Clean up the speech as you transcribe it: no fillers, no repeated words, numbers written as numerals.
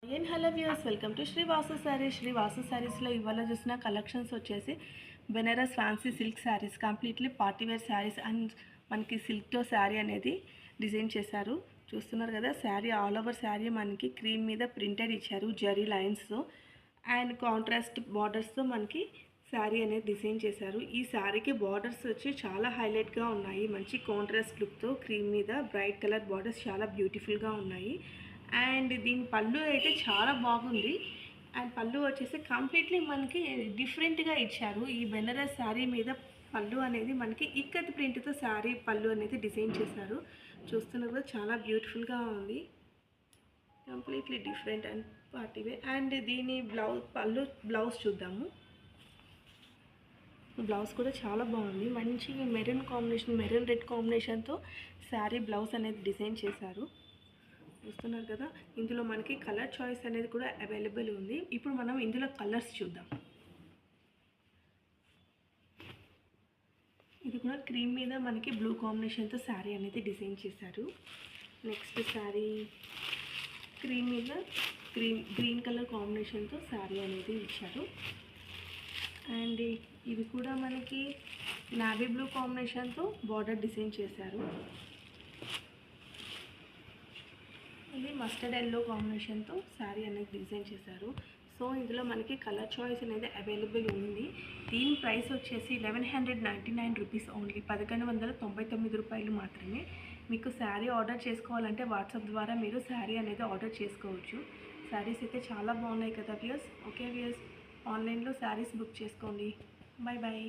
Hello viewers, welcome to Sri Vasu saris. Sri Vasu శారీస్లో ఇవాళ చూసిన కలెక్షన్స్ వచ్చేసి Banaras fancy silk saris, completely party wear saris and మనకి సిల్క్తో శారీ అనేది డిజైన్ చేశారు. చూస్తున్నారు కదా, శారీ ఆల్ ఓవర్ శారీ మనకి క్రీమ్ మీద ప్రింటెడ్ ఇచ్చారు జరీ లైన్స్తో అండ్ కాంట్రాస్ట్ బార్డర్స్తో మనకి శారీ అనేది డిజైన్ చేశారు. ఈ శారీకి బార్డర్స్ వచ్చి చాలా హైలైట్గా ఉన్నాయి. మంచి కాంట్రాస్ట్ లుక్తో క్రీమ్ మీద బ్రైట్ కలర్ బార్డర్స్ చాలా బ్యూటిఫుల్గా ఉన్నాయి. అండ్ దీని పళ్ళు అయితే చాలా బాగుంది. అండ్ పళ్ళు వచ్చేసి కంప్లీట్లీ మనకి డిఫరెంట్గా ఇచ్చారు. ఈ బెనారస్ శారీ మీద పళ్ళు అనేది మనకి ఇక్కత్ ప్రింట్తో శారీ పళ్ళు అనేది డిజైన్ చేశారు. చూస్తున్నారు కూడా చాలా బ్యూటిఫుల్గా ఉంది. Completely different and party wear. And దీని బ్లౌజ్ చూద్దాము. బ్లౌజ్ కూడా చాలా బాగుంది. మంచి మెరూన్ కాంబినేషన్, మెరూన్ రెడ్ కాంబినేషన్తో శారీ బ్లౌజ్ అనేది డిజైన్ చేశారు. చూస్తున్నారు కదా, ఇందులో మనకి కలర్ చాయిస్ అనేది కూడా అవైలబుల్ ఉంది. ఇప్పుడు మనం ఇందులో కలర్స్ చూద్దాం. ఇది కూడా క్రీమ్ మీద మనకి బ్లూ కాంబినేషన్తో శారీ అనేది డిజైన్ చేశారు. నెక్స్ట్ శారీ క్రీమ్ మీద గ్రీన్ కలర్ కాంబినేషన్తో శారీ అనేది ఇచ్చారు. అండ్ ఇది కూడా మనకి నావీ బ్లూ కాంబినేషన్తో బార్డర్ డిజైన్ చేశారు. ఇది మస్టర్డ్ ఎల్లో కాంబినేషన్తో శారీ అనేది డిజైన్ చేశారు. సో ఇందులో మనకి కలర్ చాయిస్ అనేది అవైలబుల్ ఉంది. దీని ప్రైస్ వచ్చేసి 1199 రూపీస్ ఓన్లీ, 1199 రూపాయలు మాత్రమే. మీకు శారీ ఆర్డర్ చేసుకోవాలంటే వాట్సాప్ ద్వారా మీరు శారీ అనేది ఆర్డర్ చేసుకోవచ్చు. శారీస్ అయితే చాలా బాగున్నాయి కదా వ్యూయర్స్. ఓకే వ్యూయర్స్, ఆన్లైన్లో శారీస్ బుక్ చేసుకోండి. Bye bye.